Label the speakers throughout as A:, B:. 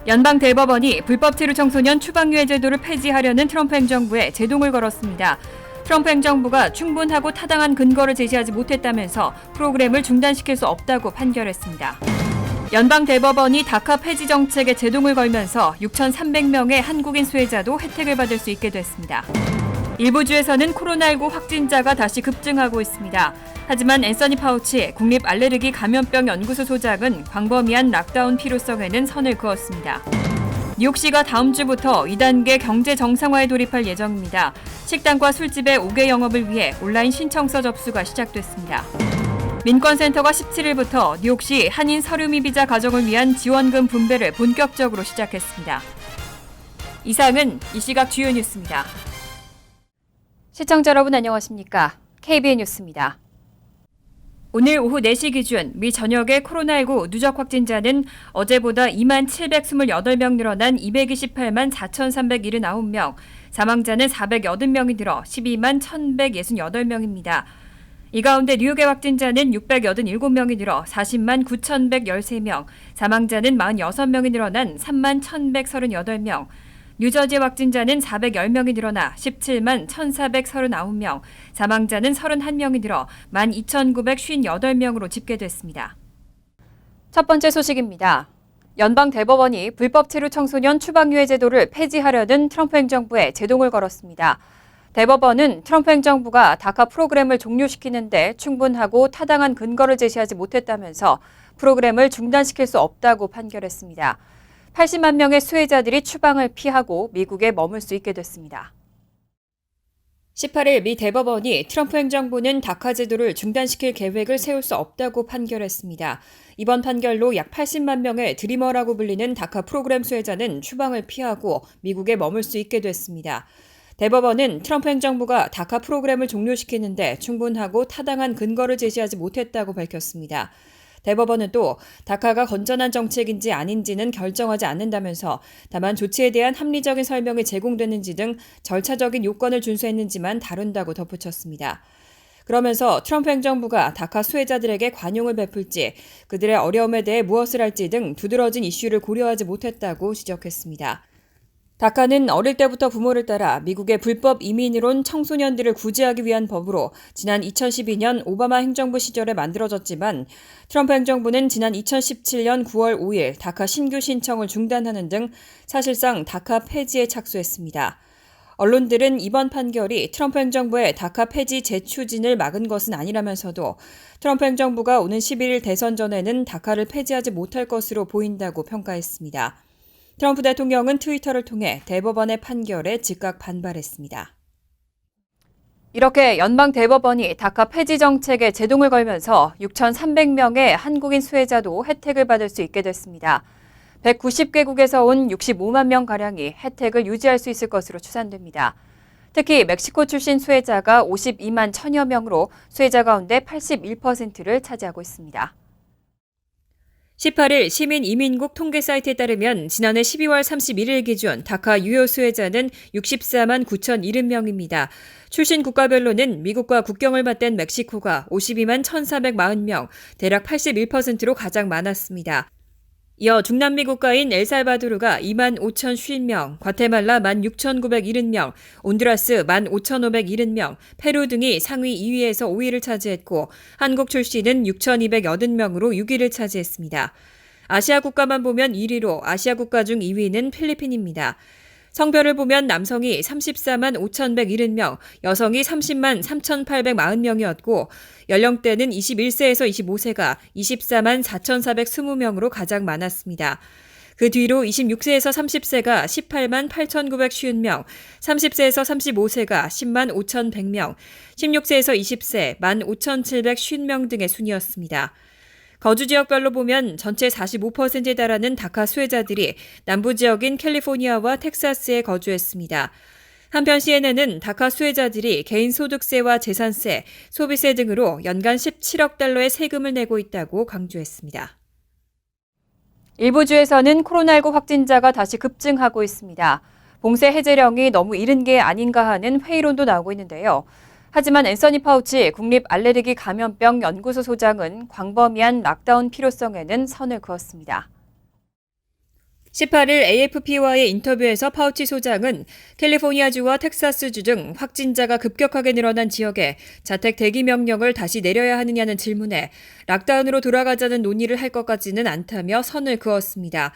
A: 연방 대법원이 불법 체류 청소년 추방유예 제도를 폐지하려는 트럼프 행정부에 제동을 걸었습니다. 트럼프 행정부가 충분하고 타당한 근거를 제시하지 못했다면서 프로그램을 중단시킬 수 없다고 판결했습니다. 연방 대법원이 다카 폐지 정책에 제동을 걸면서 6,300명의 한국인 수혜자도 혜택을 받을 수 있게 됐습니다. 일부 주에서는 코로나19 확진자가 다시 급증하고 있습니다. 하지만 앤서니 파우치 국립 알레르기 감염병 연구소 소장은 광범위한 락다운 필요성에는 선을 그었습니다. 뉴욕시가 다음 주부터 2단계 경제 정상화에 돌입할 예정입니다. 식당과 술집의 5개 영업을 위해 온라인 신청서 접수가 시작됐습니다. 민권센터가 17일부터 뉴욕시 한인 서류 미 비자 가정을 위한 지원금 분배를 본격적으로 시작했습니다. 이상은 이 시각 주요 뉴스입니다. 시청자 여러분 안녕하십니까? KBN 뉴스입니다. 오늘 오후 4시 기준 미 전역의 코로나19 누적 확진자는 어제보다 2만 728명 늘어난 228만 4,379명, 사망자는 480명이 늘어 12만 1,168명입니다. 이 가운데 뉴욕의 확진자는 687명이 늘어 40만 9,113명, 사망자는 46명이 늘어난 3만 1,138명, 뉴저지 확진자는 410명이 늘어나 17만 1,439명, 사망자는 31명이 늘어 12,958명으로 집계됐습니다. 첫 번째 소식입니다. 연방 대법원이 불법 체류 청소년 추방유예 제도를 폐지하려는 트럼프 행정부에 제동을 걸었습니다. 대법원은 트럼프 행정부가 다카 프로그램을 종료시키는데 충분하고 타당한 근거를 제시하지 못했다면서 프로그램을 중단시킬 수 없다고 판결했습니다. 80만 명의 수혜자들이 추방을 피하고 미국에 머물 수 있게 됐습니다. 18일 미 대법원이 트럼프 행정부는 다카 제도를 중단시킬 계획을 세울 수 없다고 판결했습니다. 이번 판결로 약 80만 명의 드리머라고 불리는 다카 프로그램 수혜자는 추방을 피하고 미국에 머물 수 있게 됐습니다. 대법원은 트럼프 행정부가 다카 프로그램을 종료시키는데 충분하고 타당한 근거를 제시하지 못했다고 밝혔습니다. 대법원은 또 다카가 건전한 정책인지 아닌지는 결정하지 않는다면서 다만 조치에 대한 합리적인 설명이 제공됐는지 등 절차적인 요건을 준수했는지만 다룬다고 덧붙였습니다. 그러면서 트럼프 행정부가 다카 수혜자들에게 관용을 베풀지 그들의 어려움에 대해 무엇을 할지 등 두드러진 이슈를 고려하지 못했다고 지적했습니다. 다카는 어릴 때부터 부모를 따라 미국의 불법 이민으로 온 청소년들을 구제하기 위한 법으로 지난 2012년 오바마 행정부 시절에 만들어졌지만 트럼프 행정부는 지난 2017년 9월 5일 다카 신규 신청을 중단하는 등 사실상 다카 폐지에 착수했습니다. 언론들은 이번 판결이 트럼프 행정부의 다카 폐지 재추진을 막은 것은 아니라면서도 트럼프 행정부가 오는 11일 대선 전에는 다카를 폐지하지 못할 것으로 보인다고 평가했습니다. 트럼프 대통령은 트위터를 통해 대법원의 판결에 즉각 반발했습니다. 이렇게 연방 대법원이 다카 폐지 정책에 제동을 걸면서 6,300명의 한국인 수혜자도 혜택을 받을 수 있게 됐습니다. 190개국에서 온 65만 명가량이 혜택을 유지할 수 있을 것으로 추산됩니다. 특히 멕시코 출신 수혜자가 52만 1,000여 명으로 수혜자 가운데 81%를 차지하고 있습니다. 18일 시민이민국 통계 사이트에 따르면 지난해 12월 31일 기준 다카 유효 수혜자는 64만 9,070명입니다. 출신 국가별로는 미국과 국경을 맞댄 멕시코가 52만 1,440명, 대략 81%로 가장 많았습니다. 이어 중남미 국가인 엘살바도르가 2만 5,050명, 과테말라 1만 6,970명, 온두라스 1만 5,570명, 페루 등이 상위 2위에서 5위를 차지했고 한국 출신은 6,280명으로 6위를 차지했습니다. 아시아 국가만 보면 1위로 아시아 국가 중 2위는 필리핀입니다. 성별을 보면 남성이 34만 5,170명, 여성이 30만 3,840명이었고 연령대는 21세에서 25세가 24만 4,420명으로 가장 많았습니다. 그 뒤로 26세에서 30세가 18만 8,950명, 30세에서 35세가 10만 5,100명, 16세에서 20세 1만 5,750명 등의 순이었습니다. 거주 지역별로 보면 전체 45%에 달하는 다카 수혜자들이 남부 지역인 캘리포니아와 텍사스에 거주했습니다. 한편 CNN은 다카 수혜자들이 개인소득세와 재산세, 소비세 등으로 연간 17억 달러의 세금을 내고 있다고 강조했습니다. 일부 주에서는 코로나19 확진자가 다시 급증하고 있습니다. 봉쇄 해제령이 너무 이른 게 아닌가 하는 회의론도 나오고 있는데요. 하지만 앤서니 파우치 국립 알레르기 감염병 연구소 소장은 광범위한 락다운 필요성에는 선을 그었습니다. 18일 AFP와의 인터뷰에서 파우치 소장은 캘리포니아주와 텍사스주 등 확진자가 급격하게 늘어난 지역에 자택 대기 명령을 다시 내려야 하느냐는 질문에 락다운으로 돌아가자는 논의를 할 것 같지는 않다며 선을 그었습니다.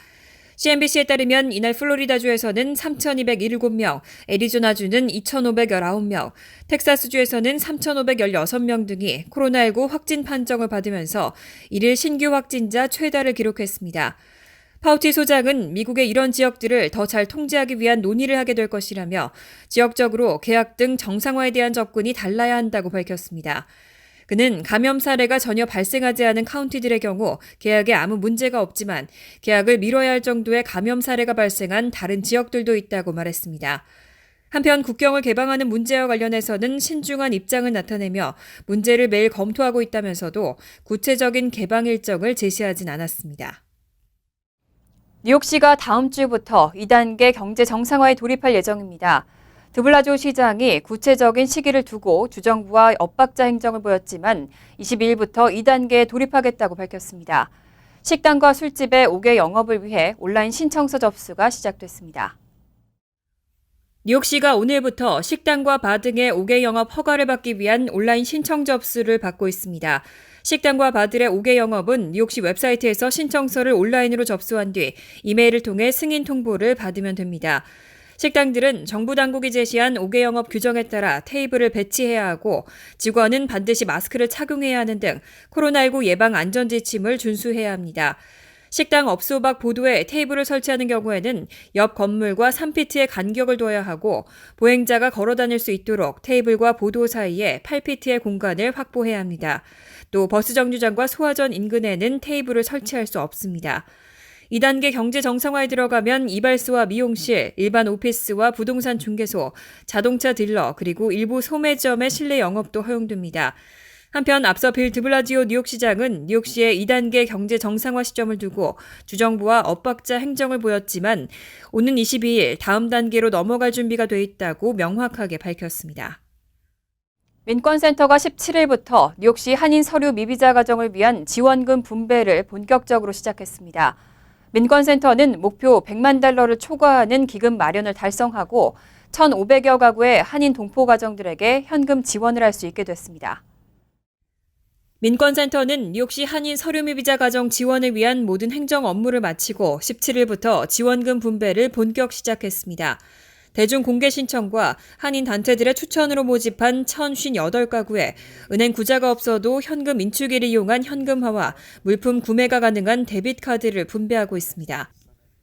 A: CNBC에 따르면 이날 플로리다주에서는 3,207명, 애리조나주는 2,519명, 텍사스주에서는 3,516명 등이 코로나19 확진 판정을 받으면서 이를 신규 확진자 최다를 기록했습니다. 파우치 소장은 미국의 이런 지역들을 더 잘 통제하기 위한 논의를 하게 될 것이라며 지역적으로 계약 등 정상화에 대한 접근이 달라야 한다고 밝혔습니다. 그는 감염 사례가 전혀 발생하지 않은 카운티들의 경우 계약에 아무 문제가 없지만 계약을 미뤄야 할 정도의 감염 사례가 발생한 다른 지역들도 있다고 말했습니다. 한편 국경을 개방하는 문제와 관련해서는 신중한 입장을 나타내며 문제를 매일 검토하고 있다면서도 구체적인 개방 일정을 제시하진 않았습니다. 뉴욕시가 다음 주부터 2단계 경제 정상화에 돌입할 예정입니다. 드블라조 시장이 구체적인 시기를 두고 주정부와 엇박자 행정을 보였지만 22일부터 2단계에 돌입하겠다고 밝혔습니다. 식당과 술집의 5개 영업을 위해 온라인 신청서 접수가 시작됐습니다. 뉴욕시가 오늘부터 식당과 바 등의 5개 영업 허가를 받기 위한 온라인 신청 접수를 받고 있습니다. 식당과 바들의 5개 영업은 뉴욕시 웹사이트에서 신청서를 온라인으로 접수한 뒤 이메일을 통해 승인 통보를 받으면 됩니다. 식당들은 정부 당국이 제시한 5개 영업 규정에 따라 테이블을 배치해야 하고 직원은 반드시 마스크를 착용해야 하는 등 코로나19 예방 안전 지침을 준수해야 합니다. 식당 업소 밖 보도에 테이블을 설치하는 경우에는 옆 건물과 3피트의 간격을 둬야 하고 보행자가 걸어 다닐 수 있도록 테이블과 보도 사이에 8피트의 공간을 확보해야 합니다. 또 버스 정류장과 소화전 인근에는 테이블을 설치할 수 없습니다. 2단계 경제 정상화에 들어가면 이발소와 미용실, 일반 오피스와 부동산 중개소, 자동차 딜러, 그리고 일부 소매점의 실내 영업도 허용됩니다. 한편 앞서 빌 드블라지오 뉴욕시장은 뉴욕시의 2단계 경제 정상화 시점을 두고 주정부와 엇박자 행정을 보였지만 오는 22일 다음 단계로 넘어갈 준비가 돼 있다고 명확하게 밝혔습니다. 민권센터가 17일부터 뉴욕시 한인 서류 미비자 가정을 위한 지원금 분배를 본격적으로 시작했습니다. 민권센터는 목표 100만 달러를 초과하는 기금 마련을 달성하고 1,500여 가구의 한인 동포 가정들에게 현금 지원을 할 수 있게 됐습니다. 민권센터는 뉴욕시 한인 서류 미비자 가정 지원을 위한 모든 행정 업무를 마치고 17일부터 지원금 분배를 본격 시작했습니다. 대중 공개 신청과 한인 단체들의 추천으로 모집한 1,058가구에 은행 구자가 없어도 현금 인출기를 이용한 현금화와 물품 구매가 가능한 데빗 카드를 분배하고 있습니다.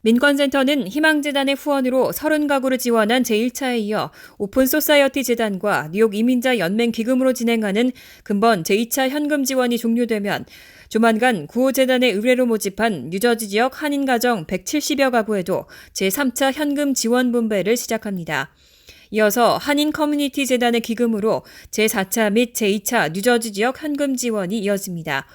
A: 민권센터는 희망재단의 후원으로 30가구를 지원한 제1차에 이어 오픈소사이어티 재단과 뉴욕 이민자 연맹 기금으로 진행하는 근본 제2차 현금 지원이 종료되면 조만간 구호재단의 의뢰로 모집한 뉴저지 지역 한인 가정 170여 가구에도 제3차 현금 지원 분배를 시작합니다. 이어서 한인 커뮤니티 재단의 기금으로 제4차 및 제2차 뉴저지 지역 현금 지원이 이어집니다.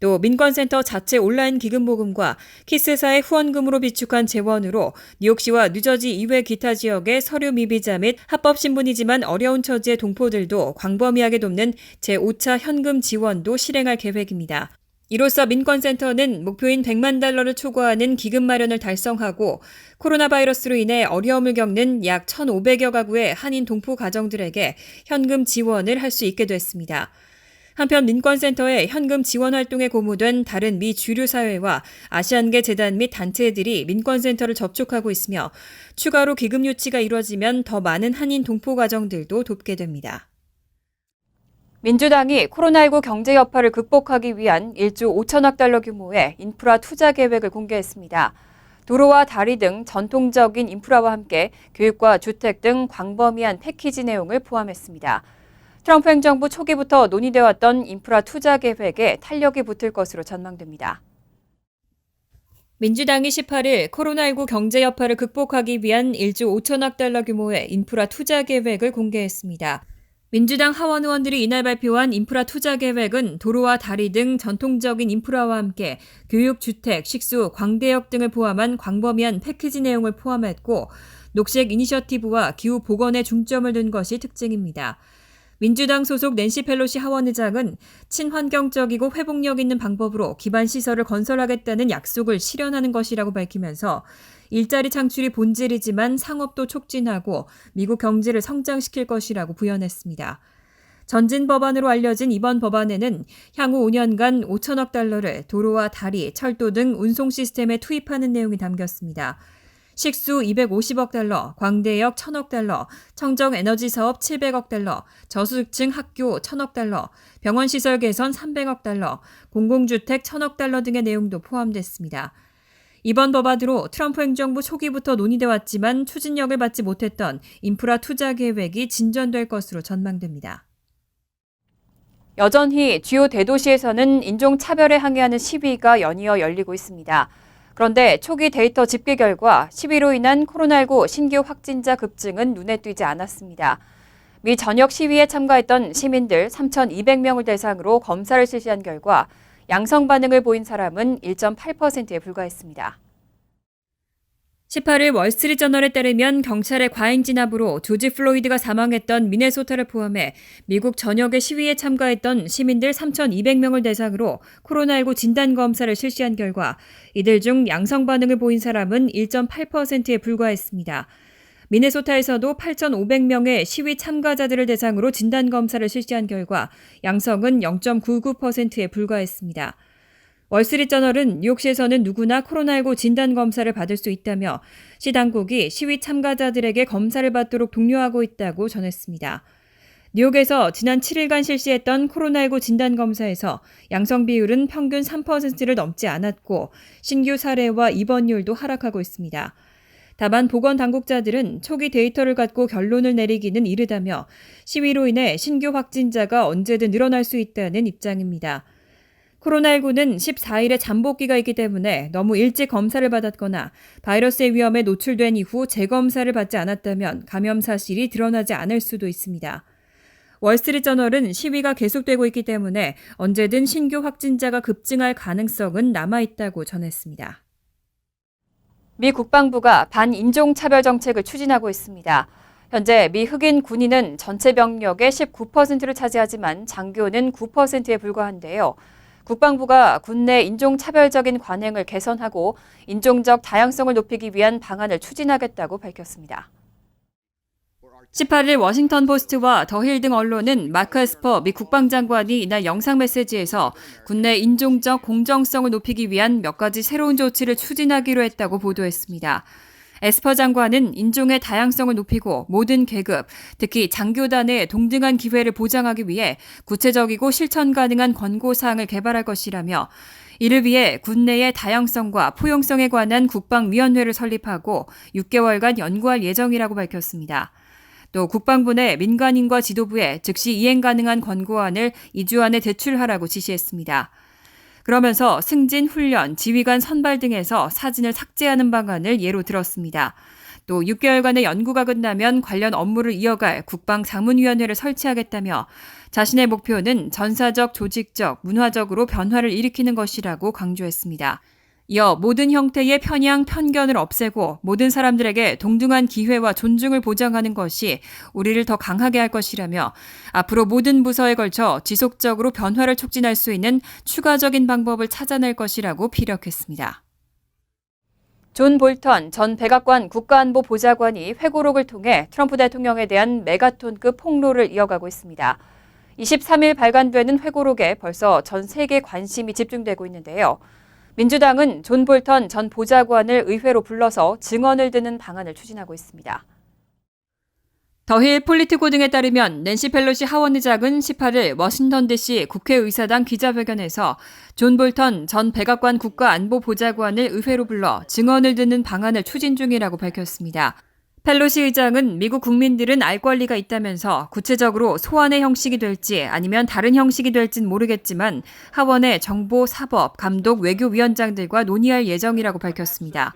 A: 또 민권센터 자체 온라인 기금 모금과 키스사의 후원금으로 비축한 재원으로 뉴욕시와 뉴저지 이외 기타 지역의 서류 미비자 및 합법 신분이지만 어려운 처지의 동포들도 광범위하게 돕는 제5차 현금 지원도 실행할 계획입니다. 이로써 민권센터는 목표인 100만 달러를 초과하는 기금 마련을 달성하고 코로나 바이러스로 인해 어려움을 겪는 약 1,500여 가구의 한인 동포 가정들에게 현금 지원을 할 수 있게 됐습니다. 한편 민권센터의 현금 지원 활동에 고무된 다른 미 주류 사회와 아시안계 재단 및 단체들이 민권센터를 접촉하고 있으며 추가로 기금 유치가 이루어지면 더 많은 한인 동포 가정들도 돕게 됩니다. 민주당이 코로나19 경제 여파를 극복하기 위한 1조 5천억 달러 규모의 인프라 투자 계획을 공개했습니다. 도로와 다리 등 전통적인 인프라와 함께 교육과 주택 등 광범위한 패키지 내용을 포함했습니다. 트럼프 행정부 초기부터 논의되어 왔던 인프라 투자 계획에 탄력이 붙을 것으로 전망됩니다. 민주당이 18일 코로나19 경제 여파를 극복하기 위한 1조 5천억 달러 규모의 인프라 투자 계획을 공개했습니다. 민주당 하원 의원들이 이날 발표한 인프라 투자 계획은 도로와 다리 등 전통적인 인프라와 함께 교육, 주택, 식수, 광대역 등을 포함한 광범위한 패키지 내용을 포함했고 녹색 이니셔티브와 기후 복원에 중점을 둔 것이 특징입니다. 민주당 소속 낸시 펠로시 하원의장은 친환경적이고 회복력 있는 방법으로 기반 시설을 건설하겠다는 약속을 실현하는 것이라고 밝히면서 일자리 창출이 본질이지만 상업도 촉진하고 미국 경제를 성장시킬 것이라고 부연했습니다. 전진 법안으로 알려진 이번 법안에는 향후 5년간 5천억 달러를 도로와 다리, 철도 등 운송 시스템에 투입하는 내용이 담겼습니다. 식수 250억 달러, 광대역 1,000억 달러, 청정 에너지 사업 700억 달러, 저소득층 학교 1,000억 달러, 병원 시설 개선 300억 달러, 공공주택 1,000억 달러 등의 내용도 포함됐습니다. 이번 법안으로 트럼프 행정부 초기부터 논의돼 왔지만 추진력을 받지 못했던 인프라 투자 계획이 진전될 것으로 전망됩니다.
B: 여전히 주요 대도시에서는 인종차별에 항의하는 시위가 연이어 열리고 있습니다. 그런데 초기 데이터 집계 결과 시위로 인한 코로나19 신규 확진자 급증은 눈에 띄지 않았습니다. 미 전역 시위에 참가했던 시민들 3,200명을 대상으로 검사를 실시한 결과 양성 반응을 보인 사람은 1.8%에 불과했습니다.
A: 18일 월스트리트저널에 따르면 경찰의 과잉 진압으로 조지 플로이드가 사망했던 미네소타를 포함해 미국 전역의 시위에 참가했던 시민들 3,200명을 대상으로 코로나19 진단검사를 실시한 결과 이들 중 양성 반응을 보인 사람은 1.8%에 불과했습니다. 미네소타에서도 8,500명의 시위 참가자들을 대상으로 진단검사를 실시한 결과 양성은 0.99%에 불과했습니다. 월스트리트저널은 뉴욕시에서는 누구나 코로나19 진단검사를 받을 수 있다며 시 당국이 시위 참가자들에게 검사를 받도록 독려하고 있다고 전했습니다. 뉴욕에서 지난 7일간 실시했던 코로나19 진단검사에서 양성 비율은 평균 3%를 넘지 않았고 신규 사례와 입원율도 하락하고 있습니다. 다만 보건당국자들은 초기 데이터를 갖고 결론을 내리기는 이르다며 시위로 인해 신규 확진자가 언제든 늘어날 수 있다는 입장입니다. 코로나19는 14일에 잠복기가 있기 때문에 너무 일찍 검사를 받았거나 바이러스의 위험에 노출된 이후 재검사를 받지 않았다면 감염 사실이 드러나지 않을 수도 있습니다. 월스트리트저널은 시위가 계속되고 있기 때문에 언제든 신규 확진자가 급증할 가능성은 남아있다고 전했습니다.
B: 미 국방부가 반인종차별 정책을 추진하고 있습니다. 현재 미 흑인 군인은 전체 병력의 19%를 차지하지만 장교는 9%에 불과한데요. 국방부가 군내 인종차별적인 관행을 개선하고 인종적 다양성을 높이기 위한 방안을 추진하겠다고 밝혔습니다.
A: 18일 워싱턴 포스트와 더힐 등 언론은 마크 에스퍼 미 국방장관이 이날 영상 메시지에서 군내 인종적 공정성을 높이기 위한 몇 가지 새로운 조치를 추진하기로 했다고 보도했습니다. 에스퍼 장관은 인종의 다양성을 높이고 모든 계급, 특히 장교단의 동등한 기회를 보장하기 위해 구체적이고 실천 가능한 권고사항을 개발할 것이라며 이를 위해 군내의 다양성과 포용성에 관한 국방위원회를 설립하고 6개월간 연구할 예정이라고 밝혔습니다. 또 국방부 내 민간인과 지도부에 즉시 이행 가능한 권고안을 2주 안에 제출하라고 지시했습니다. 그러면서 승진, 훈련, 지휘관 선발 등에서 사진을 삭제하는 방안을 예로 들었습니다. 또 6개월간의 연구가 끝나면 관련 업무를 이어갈 국방자문위원회를 설치하겠다며 자신의 목표는 전사적, 조직적, 문화적으로 변화를 일으키는 것이라고 강조했습니다. 이어 모든 형태의 편향, 편견을 없애고 모든 사람들에게 동등한 기회와 존중을 보장하는 것이 우리를 더 강하게 할 것이라며 앞으로 모든 부서에 걸쳐 지속적으로 변화를 촉진할 수 있는 추가적인 방법을 찾아낼 것이라고 피력했습니다.
B: 존 볼턴 전 백악관 국가안보보좌관이 회고록을 통해 트럼프 대통령에 대한 메가톤급 폭로를 이어가고 있습니다. 23일 발간되는 회고록에 벌써 전 세계 관심이 집중되고 있는데요. 민주당은 존 볼턴 전 보좌관을 의회로 불러서 증언을 듣는 방안을 추진하고 있습니다.
A: 더힐 폴리티코 등에 따르면 낸시 펠로시 하원의장은 18일 워싱턴 DC 국회의사당 기자회견에서 존 볼턴 전 백악관 국가안보보좌관을 의회로 불러 증언을 듣는 방안을 추진 중이라고 밝혔습니다. 펠로시 의장은 미국 국민들은 알 권리가 있다면서 구체적으로 소환의 형식이 될지 아니면 다른 형식이 될지는 모르겠지만 하원의 정보, 사법, 감독, 외교위원장들과 논의할 예정이라고 밝혔습니다.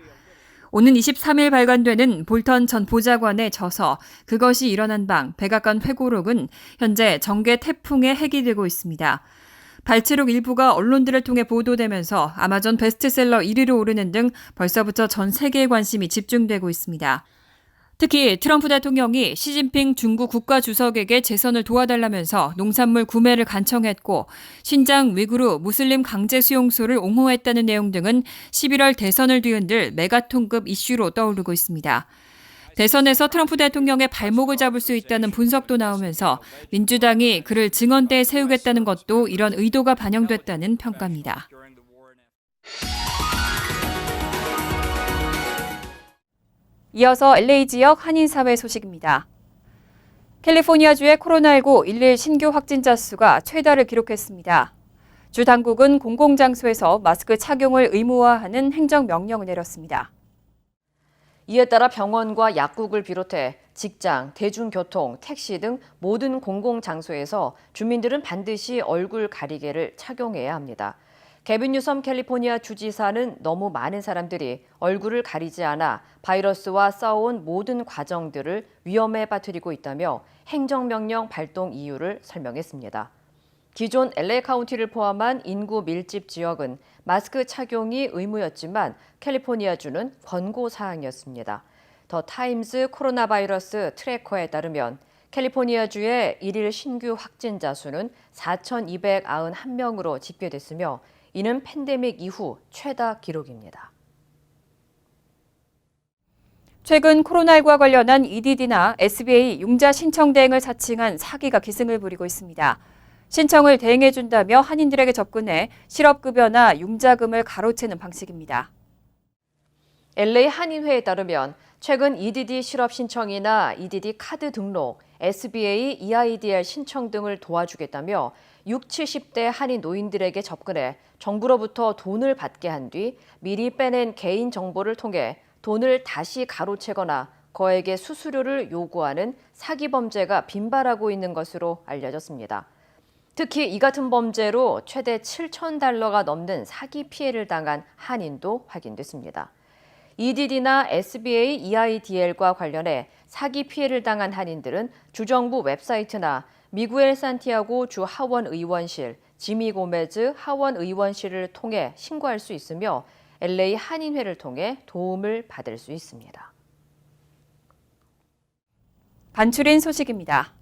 A: 오는 23일 발간되는 볼턴 전 보좌관의 저서 그것이 일어난 방 백악관 회고록은 현재 정계 태풍에 핵이 되고 있습니다. 발췌록 일부가 언론들을 통해 보도되면서 아마존 베스트셀러 1위로 오르는 등 벌써부터 전 세계의 관심이 집중되고 있습니다. 특히 트럼프 대통령이 시진핑 중국 국가주석에게 재선을 도와달라면서 농산물 구매를 간청했고 신장 위구르 무슬림 강제 수용소를 옹호했다는 내용 등은 11월 대선을 뒤흔들 메가톤급 이슈로 떠오르고 있습니다. 대선에서 트럼프 대통령의 발목을 잡을 수 있다는 분석도 나오면서 민주당이 그를 증언대에 세우겠다는 것도 이런 의도가 반영됐다는 평가입니다.
B: 이어서 LA 지역 한인사회 소식입니다. 캘리포니아주의 코로나19 일일 신규 확진자 수가 최다를 기록했습니다. 주 당국은 공공장소에서 마스크 착용을 의무화하는 행정명령을 내렸습니다.
C: 이에 따라 병원과 약국을 비롯해 직장, 대중교통, 택시 등 모든 공공장소에서 주민들은 반드시 얼굴 가리개를 착용해야 합니다. 개빈 뉴섬 캘리포니아 주지사는 너무 많은 사람들이 얼굴을 가리지 않아 바이러스와 싸워온 모든 과정들을 위험에 빠뜨리고 있다며 행정명령 발동 이유를 설명했습니다. 기존 LA 카운티를 포함한 인구 밀집 지역은 마스크 착용이 의무였지만 캘리포니아주는 권고 사항이었습니다. 더 타임스 코로나 바이러스 트래커에 따르면 캘리포니아주의 일일 신규 확진자 수는 4,291명으로 집계됐으며 이는 팬데믹 이후 최다 기록입니다.
B: 최근 코로나19와 관련한 EDD나 SBA 융자 신청 대행을 사칭한 사기가 기승을 부리고 있습니다. 신청을 대행해준다며 한인들에게 접근해 실업급여나 융자금을 가로채는 방식입니다.
C: LA 한인회에 따르면 최근 EDD 실업 신청이나 EDD 카드 등록, SBA EIDL 신청 등을 도와주겠다며 60, 70대 한인 노인들에게 접근해 정부로부터 돈을 받게 한 뒤 미리 빼낸 개인 정보를 통해 돈을 다시 가로채거나 거액의 수수료를 요구하는 사기 범죄가 빈발하고 있는 것으로 알려졌습니다. 특히 이 같은 범죄로 최대 $7,000가 넘는 사기 피해를 당한 한인도 확인됐습니다. EDD나 SBA EIDL과 관련해 사기 피해를 당한 한인들은 주정부 웹사이트나 미구엘 산티아고 주 하원 의원실, 지미 고메즈 하원 의원실을 통해 신고할 수 있으며 LA 한인회를 통해 도움을 받을 수 있습니다.
B: 반출인 소식입니다.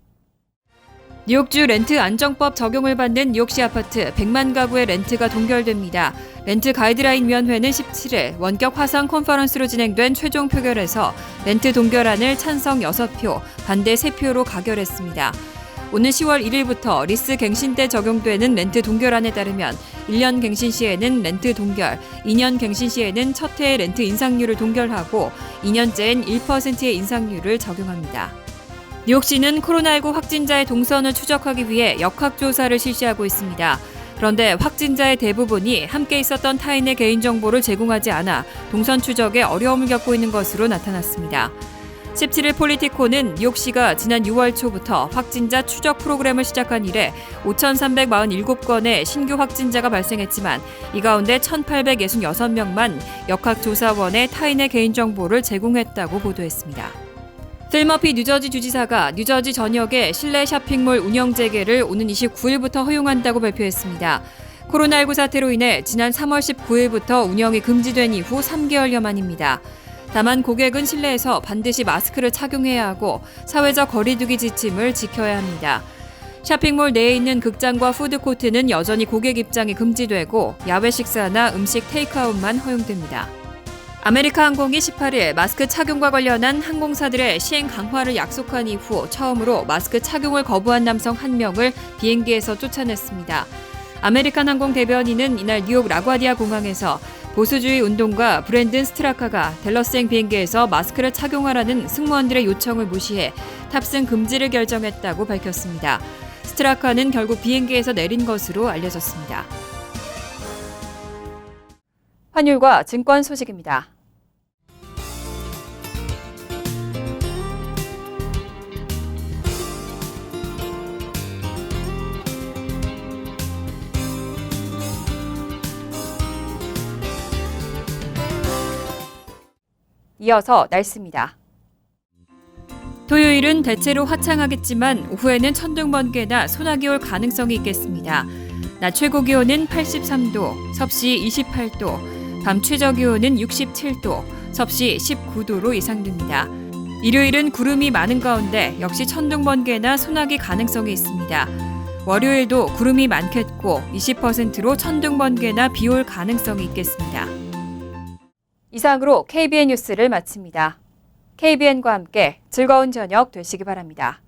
A: 뉴욕주 렌트 안정법 적용을 받는 뉴욕시 아파트 100만 가구의 렌트가 동결됩니다. 렌트 가이드라인 위원회는 17일 원격 화상 컨퍼런스로 진행된 최종 표결에서 렌트 동결안을 찬성 6표, 반대 3표로 가결했습니다. 오는 10월 1일부터 리스 갱신 때 적용되는 렌트 동결안에 따르면 1년 갱신 시에는 렌트 동결, 2년 갱신 시에는 첫 해의 렌트 인상률을 동결하고 2년째엔 1%의 인상률을 적용합니다. 뉴욕시는 코로나19 확진자의 동선을 추적하기 위해 역학조사를 실시하고 있습니다. 그런데 확진자의 대부분이 함께 있었던 타인의 개인정보를 제공하지 않아 동선 추적에 어려움을 겪고 있는 것으로 나타났습니다. 17일 폴리티코는 뉴욕시가 지난 6월 초부터 확진자 추적 프로그램을 시작한 이래 5,347건의 신규 확진자가 발생했지만 이 가운데 1,866명만 역학조사원에 타인의 개인정보를 제공했다고 보도했습니다. 필 머피 뉴저지 주지사가 뉴저지 전역의 실내 쇼핑몰 운영 재개를 오는 29일부터 허용한다고 발표했습니다. 코로나19 사태로 인해 지난 3월 19일부터 운영이 금지된 이후 3개월여 만입니다. 다만 고객은 실내에서 반드시 마스크를 착용해야 하고 사회적 거리두기 지침을 지켜야 합니다. 쇼핑몰 내에 있는 극장과 푸드코트는 여전히 고객 입장이 금지되고 야외 식사나 음식 테이크아웃만 허용됩니다. 아메리카 항공이 18일 마스크 착용과 관련한 항공사들의 시행 강화를 약속한 이후 처음으로 마스크 착용을 거부한 남성 1명을 비행기에서 쫓아냈습니다. 아메리칸 항공 대변인은 이날 뉴욕 라과디아 공항에서 보수주의 운동가 브랜든 스트라카가 댈러스행 비행기에서 마스크를 착용하라는 승무원들의 요청을 무시해 탑승 금지를 결정했다고 밝혔습니다. 스트라카는 결국 비행기에서 내린 것으로 알려졌습니다.
B: 환율과 증권 소식입니다. 이어서 날씨입니다.
A: 토요일은 대체로 화창하겠지만 오후에는 천둥 번개나 소나기 올 가능성이 있겠습니다. 낮 최고 기온은 83도, 섭씨 28도, 밤 최저 기온은 67도, 섭씨 19도로 예상됩니다. 일요일은 구름이 많은 가운데 역시 천둥번개나 소나기 가능성이 있습니다. 월요일도 구름이 많겠고 20%로 천둥번개나 비 올 가능성이 있겠습니다.
B: 이상으로 KBN 뉴스를 마칩니다. KBN과 함께 즐거운 저녁 되시기 바랍니다.